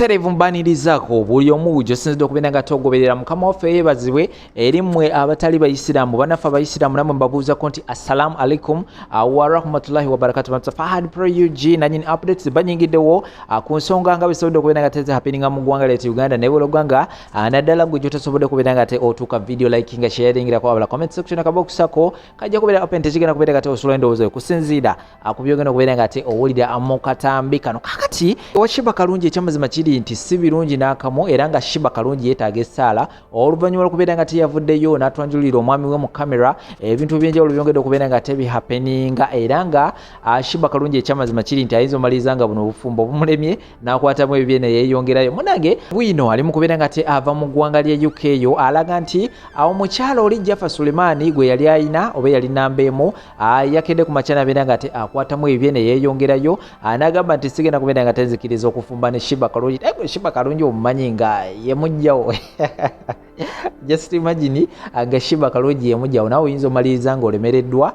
butereevu mbanirizaako buli omu bujo sinzidde okubeera nga togoberera mukama waffe yeebazibwe eri mmwe abatali bayisiraamu bannaffe abayisiraamu namwe mbabuuzako nti assalamu alaikum wa rahmatullahi wabarakatu Fahad Pro UG nanyini updates banyingiddewo ku nsonga nga bisobodde okubeera nga teze happeninga mu ggwanga lyettu Uganda nebulogwa nga naddala gwe gyotasobodde okubeera nga te otuuka video liking sharingira wabula comment section akabokusako kajja kubeera open tekigenda kubeera nga te osula endowooza kusinziira ku byogenda okubeera nga te owulira mu katambi kano kakati washiba kalungi ekyamazima kiri nti si birungi n'akamu era nga Shiba kalungi yeetaaga essaala oluvannyuma lw'okubeera nga teyavuddeyo n'atwanjulira omwami we mu kamera ebintu by'enjawulo byongedde okubeera nga tebihappeninga era nga Shiba kalungi ekyamazima kiri nti ayinza omaliriza nga buno obufumbo bumulemye n'akwatamu ebibye ne yeeyongerayo munange bwino ali mu kubeera nga te ava mu ggwanga lya UK yo alaga nti omukyala oli Jaffa Sulemani gwe yali ayina oba yali namba emu yakedde ku makyana abeera nga te akwatamu ebibye ne yeeyongerayo n'agamba nti sigenda kubeera nga tenzikiriza okufumba ne Shiba kalungi Shiba kalungi omumanyi nga yemujjawo just imagine nga Shiba kalungi yemujjawo nawe oyinza omaliriza nga olemereddwa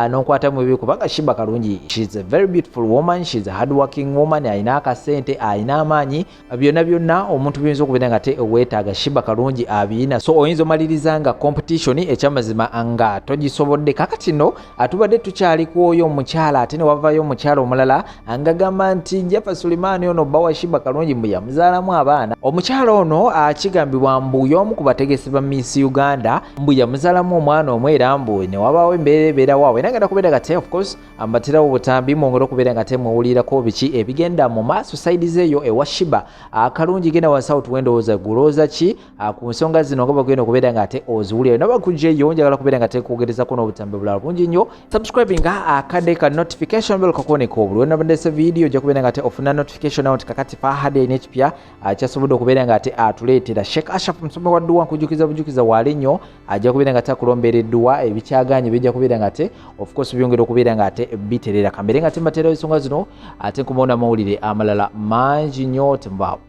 n'okwatamu ebibye kubanga Shiba kalungi she's a very beautiful woman, she's a hard working woman, ayina akasente ayina amaanyi byonna omuntu byinza okubeera nga te weetaaga Shiba kalungi abiyina so oyinza omaliriza nga competition ekyamazima nga togisobodde kakati no atubadde tukyaliko oyo omukyala ate ne wavayo omukyala omulala ngagamba nti Jaffa Sulemani ono bba wa Shiba kalungi mbu yamuzaalamu abaana omukyala ono akigambibwa mbu y'omu ku bategesi ba Miss Uganda mbu yamuzaalamu omwana omwe era mbu ne wabaawo embeera ebeerawo era ngenda kubeera nga te of course ambatirawo obutambi mwongera okubeera nga te mwewulirako biki ebigenda mu maaso sides eyo ewa Shiba kalungi genda wansi awo tuwendowooza gulooza ki ku nsonga zino nga bagenda okubeera nga te oziwulira nabakujjeyo njagala kubeera nga te kwogerezako n'obutambi bulala bungi nnyo subscribing akadde ka notification bell kakoneka obuli wenabadese video ojja kubeera nga te ofuna notification awo nti kakati Fahad n'ekipya kyasobodde okubeera nga te atuleetera Sheikh Ashraf musombe wa dduwa nkujukiza wali nnyo ajja kubeera nga te akulombereddwa ebikyaganye bijja kubeera nga te of course byongera okubeera nga te biterera kambere nga te mbaterawo ensonga zino ate nkumaona mawulire amalala mangi nnyo tembaawo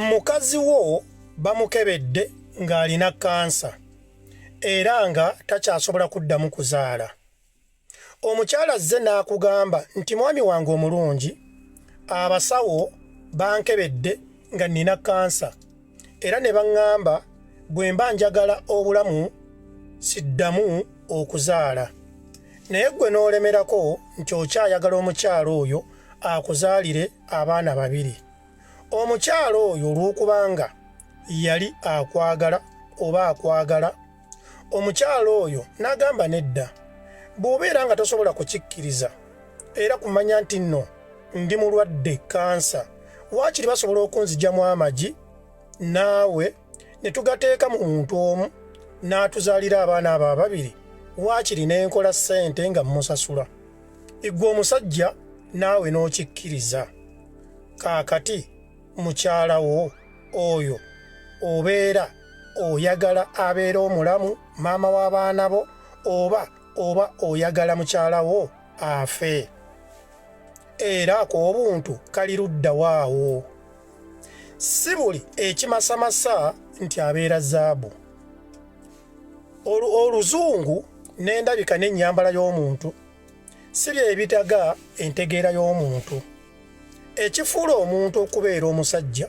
mukazi wo bamukebedde ng'alina kansa era nga takyasobola kuddamu kuzaala omukyala azze n'akugamba nti mwami wange omulungi abasawo bankebedde nga nina kansa era ne baŋŋamba bwe mba njagala obulamu siddamu okuzaala naye gwe n'olemerako nti okyayagala omukyala oyo akuzaalire abaana babiri omukyala oyo olw'okubanga yali akwagala oba akwagala omukyala oyo n'agamba nedda bw'obeera nga tosobola kukikkiriza era kumanya nti nno ndi mulwadde kansa waakiri basobola okunzigyamu amagi naawe ne tugateeka mu muntu omu n'atuzaalira abaana abo ababiri waakiri n'enkola ssente nga musasula igwe omusajja naawe n'okikkiriza kaakati mukyala wo oyo obeera oyagala abeera omulamu maama w'abaana bo oba oyagala mukyala wo afe era ak'obuntu kali ludda waawo si buli ekimasamasa nti abeera zaabu oluzungu n'endabika n'ennyambala y'omuntu si bye bitaga entegeera y'omuntu ekifuula omuntu okubeera omusajja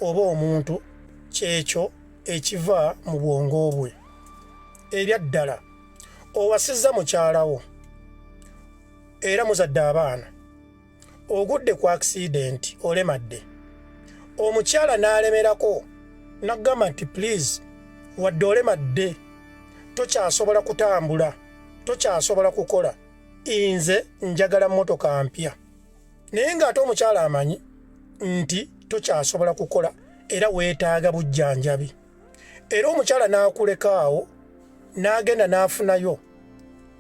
oba omuntu kyekyo ekiva mu bwongo bwe ebyaddala owasizza mukyala wo era muzadde abaana ogudde ku accident olemadde omukyala n'alemerako n'agamba nti please wadde olemadde tokyasobola kutambula tokyasobola kukola nze njagala mmotoka mpya naye ng'ate omukyala amanyi nti tokyasobola kukola era weetaaga bujjanjabi era omukyala n'akulekaawo n'agenda n'afunayo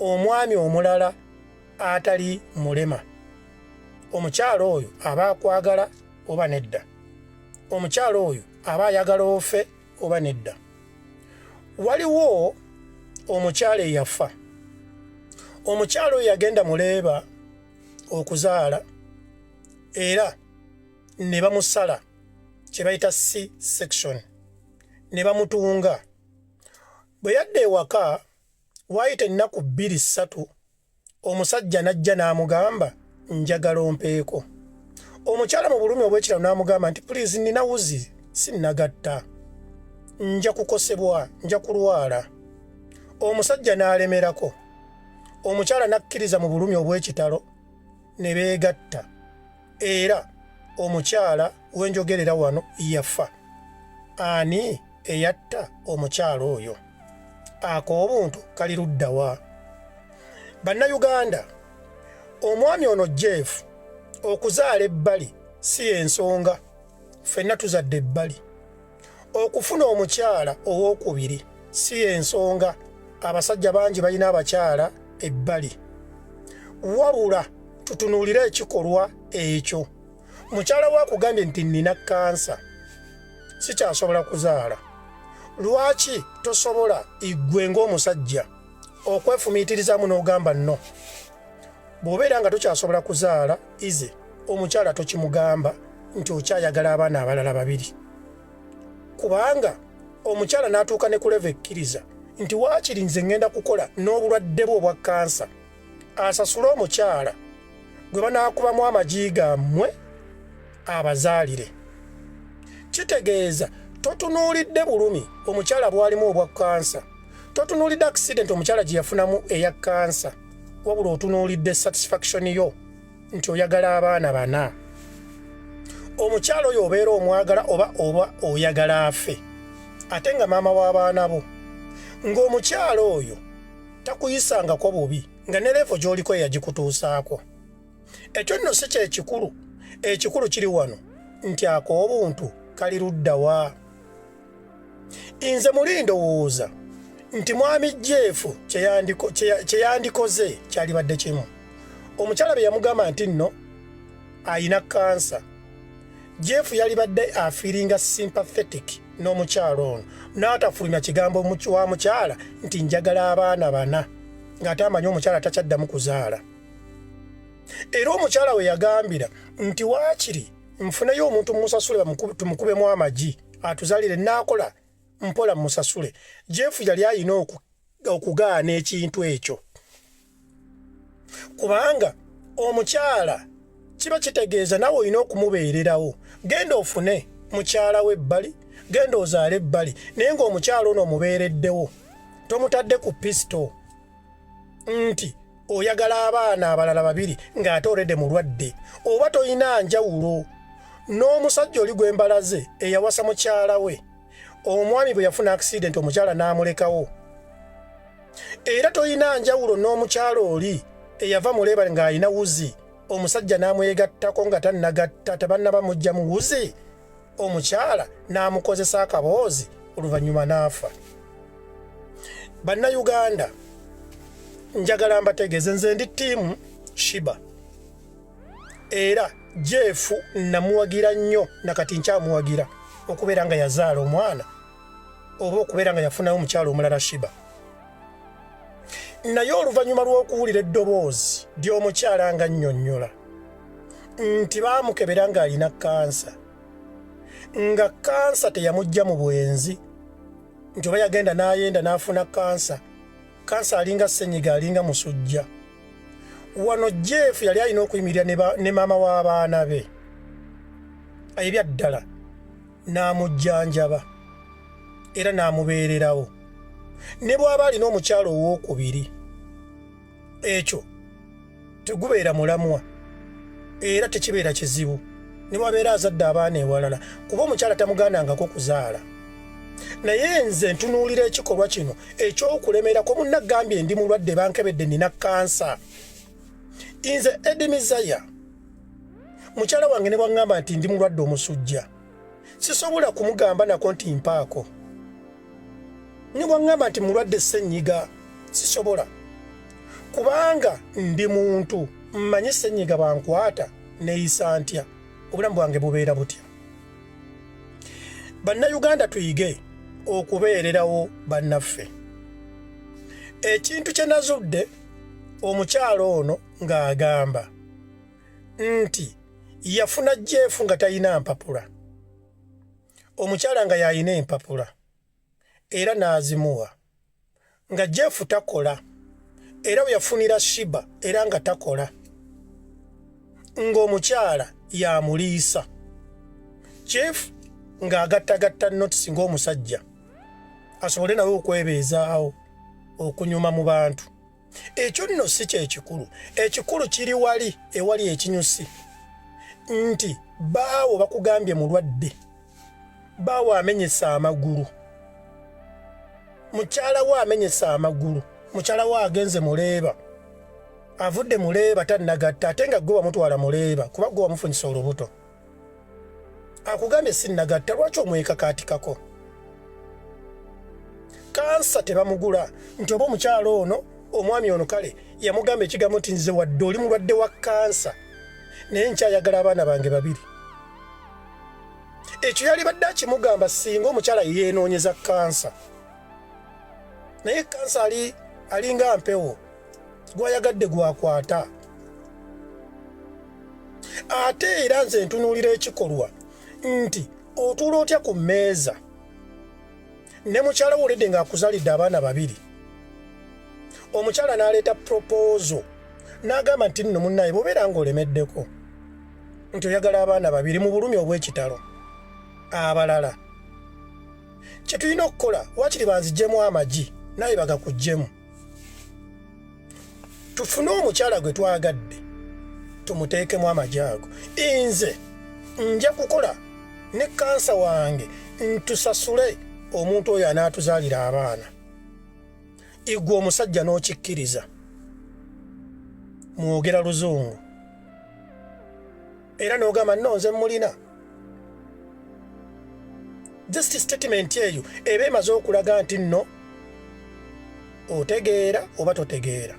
omwami omulala atali mulema omukyala oyo aba akwagala oba nedda omukyala oyo aba ayagala ofe oba nedda waliwo omukyala eyafa omukyala oyo yagenda muleeba okuzaala era ne bamusala kye bayita C-section ne bamutunga bwe yadda ewaka waayita ennaku 2-3 omusajja n'ajja n'amugamba njagala ompeeko omukyala mu bulumi obw'ekiramu n'amugamba nti please nina wuzi sinnagatta, nja kukosebwa, nja kulwala. Omusajja n'alemerako, omukyala n'akkiriza mu bulumi obw'ekitalo ne beegatta, era omukyala wenjogerera wano yafa. Ani eyatta omukyala oyo? Ak'obuntu kali ludda wa? Bannayuganda, omwami ono Jeff okuzaala ebbali si y'ensonga, ffenna tuzadde ebbali. Okufuna omukyala ow'okubiri si y'ensonga, abasajja bangi balina abakyala ebbali. Wabula tutunuulire ekikolwa ekyo. Mukyala we akugambye nti nnina kansa, sikyasobola kuzaala. Lwaki tosobola igwe ng'omusajja okwefumiitirizamu n'ogamba nno? Bw'obeera nga tokyasobola kuzaala ize omukyala tokimugamba nti okyayagala abaana abalala babiri. Kubanga omukyala n'atuuka ne ku level ekkiriza nti waakiri nze ngenda kukola n'obulwadde bwe obwa kansa, asasule omukyala gwe banaakubamu amagi gammwe abazaalire. Kitegeeza totunuulidde bulumi omukyala bw'alimu obwa kansa, totunuulidde accident omukyala gye yafunamu eya kansa, wabula otunuulidde satisfaction yo nti oyagala abaana bana. Omukyala oyo obeera omwagala oba oyagala afe, ate nga maama w'abaana bo. Ng'omukyala oyo takuyisangako bubi, nga ne levo gy'oliko eyagikutuusaako. Ekyo nno si kyekikulu, ekikulu kiri wano nti ak'obuntu kali ludda wa? Nze muli ndowooza nti mwami Jeff kye yandikoze kyalibadde kimu. Omukyala bye yamugamba nti nno ayina kansa, Jeff yalibadde afiiringa sympathetic n'omukyala ono, n'atafulumya kigambo wa mukyala nti njagala abaana bana, ng'ate amanyi omukyala takyaddamu kuzaala. Era omukyala we yagambira nti waakiri nfuneyo omuntu musasule tumukubemu amagi atuzaalire, n'akola mpola musasule. Jeff yali ayina okugaana ekintu ekyo, kubanga omukyala kiba kitegeeza nawe olina okumubeererawo. Genda ofune mukyala we ebbali, genda ozaale ebbali, naye ng'omukyala ono omubeereddewo, tomutadde ku pisito nti oyagala abaana abalala babiri ng'ate olede mulwadde, oba toyina njawulo n'omusajja oli gw'embalaze eyawasa mukyala we. Omwami bwe yafuna accident omukyala n'amulekawo, era toyina njawulo n'omukyala oli eyava muleba ng'alina wuzi, omusajja n'amwegattako nga tannagatta, tabannaba mujja mu wuzi, omukyala n'amukozesa akaboozi, oluvannyuma n'afa. Bannayuganda, njagala mbategeeze nze ndi ttiimu Shiba, era Jeff namuwagira nnyo, nakati nkyamuwagira okubeera nga yazaala omwana oba okubeera nga yafunayo omukyala omulala Shiba. Naye oluvannyuma lw'okuwulira eddoboozi ly'omukyala nga nnyonnyola nti baamukebera ng'alina kansa, nga kansa teyamujja mu bwenzi, nti oba yagenda n'ayenda n'afuna kansa, kansa alinga ssenyiga, alinga musujja. Wano Jeff yali alina okuyimirira ne maama w'abaana be ebya ddala, n'amujjanjaba era n'amubeererawo. Ne bw'aba alina omukyala ow'okubiri, ekyo tegubeera mulamwa era tekibeera kizibu ne bw'abeera azadde abaana ewalala, kuba omukyala tamugaanangako kuzaala. Naye nze ntunuulira ekikolwa kino eky'okulemerako. Munnagambye ndi mulwadde, bankebedde nina kansa. Nze Edimizaya, mukyala wange ne bw'aŋŋamba nti ndi mulwadde omusujja, sisobola kumugamba nako nti mpaako. Ne bw'aŋŋamba nti mulwadde ssenyiga, sisobola, kubanga ndi muntu, mmanyi ssenyiga bankwata neeyisa ntya, obulamu bwange bubeera butya. Bannayuganda, tuyige okubeererawo bannaffe. Ekintu kye nazudde omukyala ono ng'agamba nti yafuna Jeff nga talina mpapula, omukyala nga yalina empapula era n'azimuwa, nga Jeff takola, era we yafunira Shiba era nga takola, ng'omukyala yamuliisa chief ng'agattagatta notisi ng'omusajja asobole nawe okwebeezaawo okunyuma mu bantu. Ekyo nno si kyekikulu. Ekikulu kiri wali ewali ekinyusi nti baawo bakugambye mulwadde, baawo amenyesa amagulu, mukyala we amenyesa amagulu, mukyala we agenze Muleeba, avudde Muleeba tannagatta ate nga gwe wamutwala Muleeba kuba gwe wamufunyisa olubuto. Akugambye sinnagatta, lwaki omwekakaatikako? Kansa tebamugula nti oba omukyala ono omwami ono kale yamugamba ekigambo nti nze wadde oli mulwadde wa kansa naye nkyayagala abaana bange babiri. Ekyo yali badde akimugamba singa omukyala yeenoonyeza kansa, naye kansa alinga mpewo gwayagadde gwakwata. Ate era nze ntunuulira ekikolwa nti otuula otya ku mmeeza ne mukyala wo oledde ng'akuzaalidde abaana babiri, omukyala n'aleeta proposal n'agamba nti nno munnaye bw'obeera ng'olemeddeko nti oyagala abaana babiri mu bulumi obw'ekitalo abalala, kye tulina okukola waakiri banziggyemu amagi naye bagakuggyemu, tufune omukyala gwe twagadde tumuteekemu amagi ago. Nze nja kukola ne kansa wange ntusasule omuntu oyo anaatuzaalira abaana. Igwe omusajja n'okikkiriza, mwogera Luzungu era n'ogamba nno nze mulina. Just statement eyo eba emaze okulaga nti nno otegeera oba totegeera.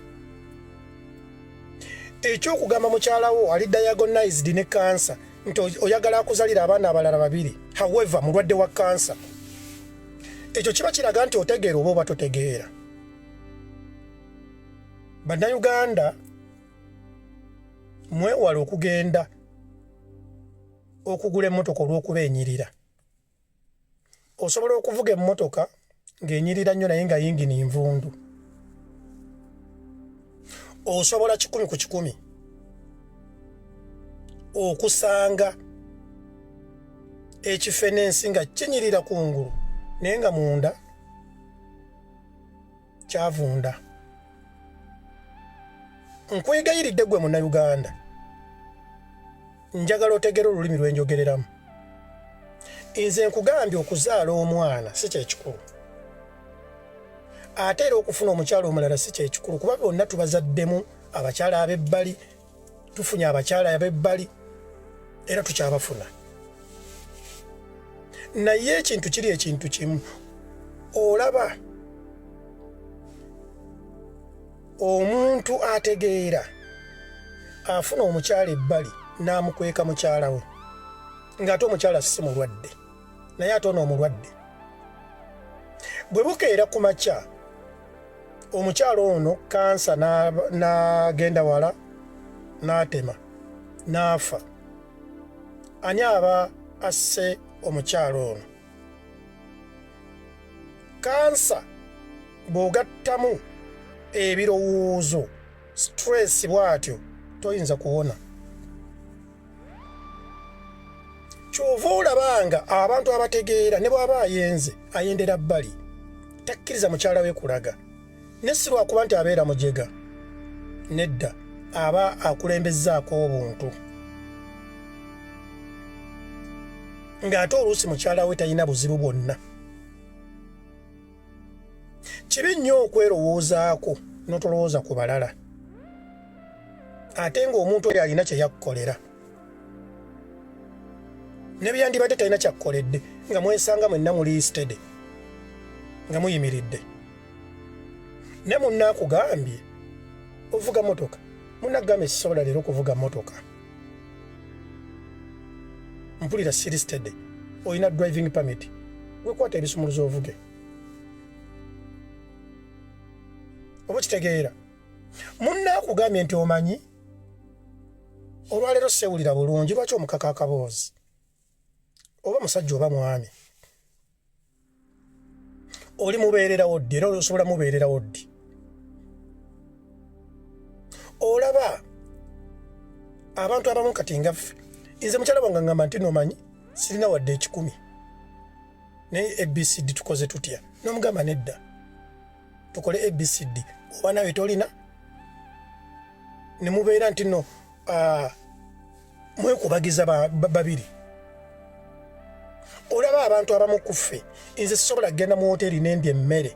Ekyokugamba mukyala wo ali diagnosed ne kansa nti oyagala akuzalira abaana abalala babiri, however mulwadde wa kansa, ekyo kiba kiraga nti otegeera oba totegeera. Bannayuganda mwewale okugenda okugula emmotoka olw'okuba enyirira. Osobola okuvuga emmotoka ng'enyirira nnyo naye nga yingini nvundu. Osobola 100 ku 100 okusanga ekifenensi nga kinyirira kungulu naye nga munda kyavunda. Nkwegayiridde gwe Munnayuganda, njagala otegera olulimi lwe njogereramu. Nze nkugambye okuzaala omwana si kyekikulu, ate era okufuna omukyala omulala si kyekikulu, kuba bonna tubazaddemu abakyala ab'ebbali, tufunye abakyala ab'ebbali era tukyabafuna. Naye ekintu kiri ekintu kimu, olaba omuntu ategeera afuna omukyala ebbali n'amukweka mukyala we ng'ate omukyala si mulwadde naye ate ono omulwadde. Bwe bukeera ku makya omukyala ono kansa n'agenda wala n'atema n'afa, ani aba asse omukyala ono? Kansa bw'ogattamu ebirowoozo stress bw'atyo toyinza kuwona. Kyova olabanga abantu abategeera ne bw'aba ayenze ayendera bbali takkiriza mukyala we kulaga, ne si lwakuba nti abeera mujega, nedda aba akulembezzaako obuntu, ng'ate oluusi mukyala we talina buzibu bwonna. Kibi nnyo okwerowoozaako n'otolowooza ku balala ate ng'omuntu oyo alina kye yakkolera ne byandibadde talina kyakkoledde nga mwesanga mwenna muli listed nga muyimiridde. Ne munna akugambye ovuga motoka, munnagambye sisobola leero okuvuga motoka, mpulira si listed, olina driving permit, wekwata ebisumuluzo ovuge. Oba kitegeera munna akugambye nti omanyi olwaleero sewulira bulungi, lwaki omukaka akaboozi? Oba musajja oba mwami, oli mubeererawo ddi era osobola mubeererawo ddi? Olaba abantu abamu kati nga ffe Inze mukyala wange ngamba nti nomanyi sirina wadde 10 naye ABCD tukoze tutya n'omugamba nedda tukole ABCD oba nawe tolina ne mubeera nti no mwekubagiza babiri olaba abantu abamu kuffe nze sisobola kugenda mu hoteri n'endya emmere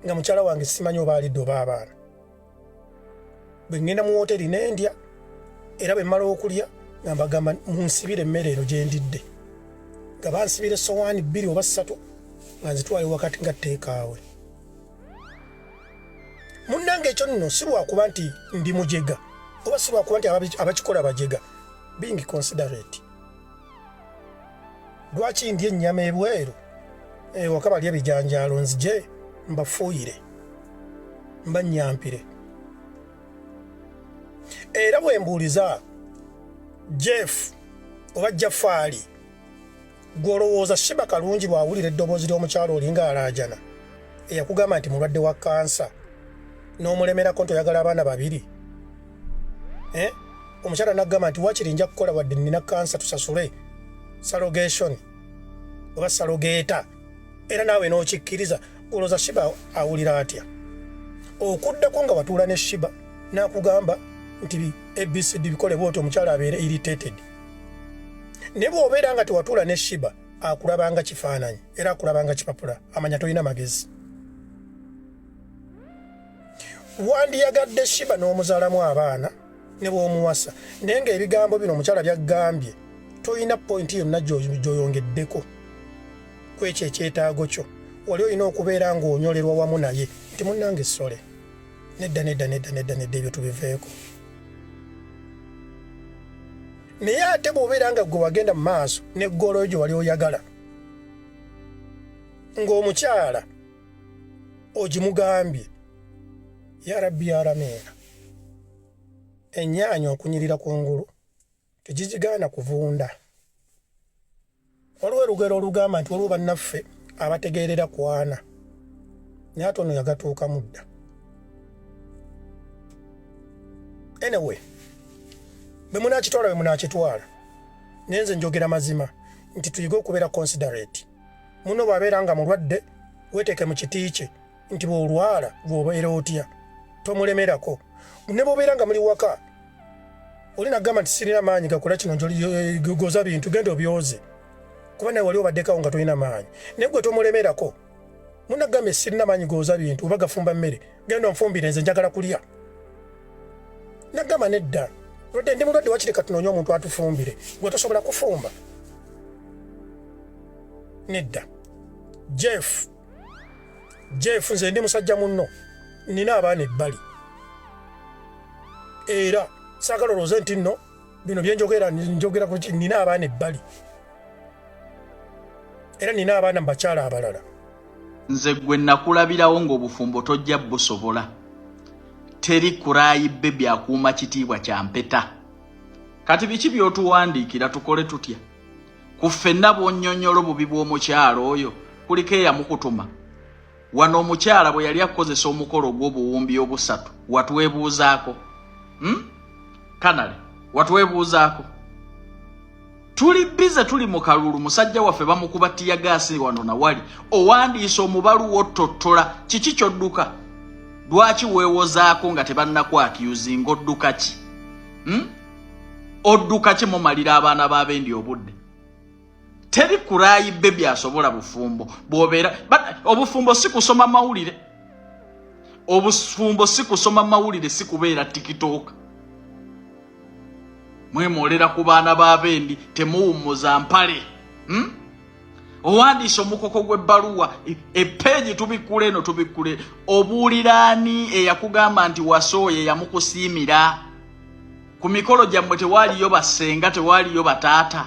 nga mukyala wange simanyi oba alidde oba abaana bwe ngenda mu hoteri n'endya era bwe mmala okulya nga mbagamba munsibire emmere eno gye ndidde nga bansibire sowaani 2 oba 3 nga nzitwale wakati nga teekaawe munnange ekyo nno si lwakuba nti ndi mujega oba si lwakuba nti abakikola bajega being considerate lwaki ndya ennyama ebweru waka balya ebijanjaalo nzije mbafuuyire mbannyampire era bwe mbuuliza Jeff oba Jafaali gw'olowooza Shiba Kalungi bw'awulira eddoboozi ly'omukyalo olinga alaajana eyakugamba nti mulwadde wa kansa n'omulemerako nti oyagala abaana 2 omukyala n'agamba nti wakiri nja kukola wadde nnina kansa tusasule salogation oba salogeeta era naawe n'okikkiriza olowooza Shiba awulira atya okuddako nga watuula ne Shiba n'akugamba nti ABCD bikole bwoti omukyala abeere irritated ne bw'obeera nga tewatuula ne Shiba akulabanga kifaananyi era akulabanga kipapula amanya tolina magezi wandiyagadde Shiba n'omuzaalamu abaana ne bw'omuwasa naye ng'ebigambo bino omukyala byagambye tolina pointi yonna gy'oyongeddeko ku ekyo ekyetaago kyo wali olina okubeera ng'onyolerwa wamu naye nti munnange sole nedda ebyo tubiveeko naye ate bw'obeera nga gwe wagenda mu maaso n'eggolo gyo wali oyagala ng'omukyala ogimugambye ya rabbi ya rameena ennyaanya okunyirira kungulu tegizigaana kuvunda waliwo olugero olugamba nti waliwo bannaffe abategeerera kwana naye ate ono yagatuukamu dda anyway bwe munaakitwala naye nze njogera mazima nti tuyige okubeera considerate muno bw'abeera nga mulwadde weeteeke mu kiti kye nti bw'olwala bw'obeera otya tomulemerako ne bw'obeera nga muli waka olina gamba nti sirina maanyi gakola kino goza bintu genda obyoze kuba naye wali obaddekawo nga tolina maanyi naye gwe tomulemerako munagambe sirina maanyi goza bintu oba gafumba mmere genda onfumbire nze njagala kulya nagamba nedda lwadde ndi mulwadde wakireka tunoonye omuntu atufumbire gwe tosobola kufumba nedda Jeff nze ndi musajja munno nina abaana ebbali era saagala olowooze nti nno bino njogera ku nina abaana ebbali era nina abaana mu bakyala abalala nze gwe nakulabirawo ng'obufumbo tojja busobola teri kurayibbe byakuuma kitiibwa kya mpeta kati biki by'otuwandiikira tukole tutya ku ffenna bw'onnyonnyola obubi bw'omukyalo oyo kuliko eyamukutuma wano omukyala bwe yali akozesa omukolo gw'obuwumbi 3 watwebuuzaako kanale watwebuuzaako tuli bize tuli mu kalulu musajja waffe bamukuba tiyagaasi wano na wali owandiisa omubalu wotottola kiki kyodduka lwaki weewozaako nga tebannakwakiyuzi ng'odduka ki odduka ki mumalira abaana b'abendi obudde teri kurayibbe byasobola bufumbo bw'obeera obufumbo si kusoma mawulire obufumbo si kusoma mawulire si kubeera tikitoka mwemolera ku baana b'abendi temuwummuza mpale owandiisa omukoko gw'ebbaluwa epeegi tubikkule eno tubikkule obuuliraani eyakugamba nti wasooye yamukusiimira ku mikolo gyammwe tewaaliyo bassenga tewaaliyo bataata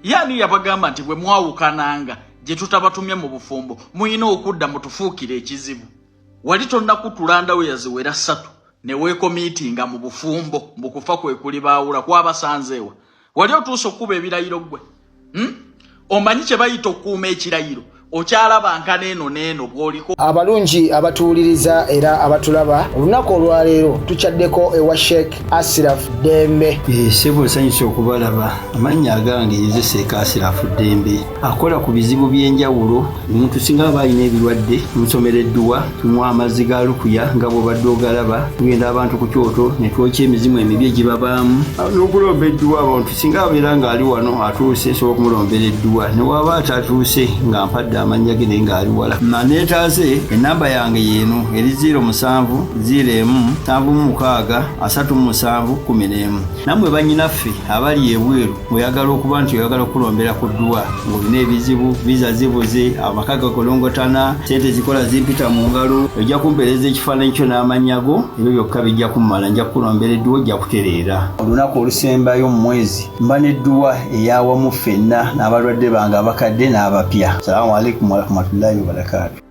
yaani yabagamba nti bwe mwawukananga gye tutabatumye mu bufumbo muyina okudda mutufuukire ekizibu wali tonnakutulandawo yaziwera 3 ne weekomiitinga mu bufumbo mbukufa kwe kuli baawula kwabasanzeewa wali otuusa okuba ebirayiro gwe omanyi kye bayita okukuuma ekirayiro okyalaba nkana eno n'eno bw'oliko. Abalungi abatuwuliriza era abatulaba olunaku olwaleero tukyaddeko ewa Sheikh Ashraf Dembe. Sebo nsanyusa okubalaba. Amannya agange nze Sheikh Ashraf Dembe akola ku bizibu by'enjawulo. Omuntu singa aba alina ebirwadde musomereddwa tunywa amazzi ga lukuya nga bw'obadde ogalaba tugenda abantu ku kyoto ne twokya emizimu emibi egibabaamu n'okulomba edduwa abantu singa abeera ng'ali wano atuuse sobola okumulombera edduwa ne waba atatuuse nga mpadde amannya ge naye ng'ali wala neetaase ennamba yange yeeno eri 0707763711 nammwe bannyinaffe abali ebweru oyagala okuba nti oyagala okulombera ku dduwa ng'olina ebizibu viza zibuze amaka gakolongotana sente zikola zimpita mu ngalo ojja kumpeereza ekifaananyi kyo n'amannya go ebyo byokka bijja kummala nja kukulombera edduwa ojja kutereera olunaku olusembayo mu mwezi mba n'edduwa eyawamu ffenna n'abalwadde bange abakadde n'abapya. Assalamu alaikum warahmatullahi wabarakatuh.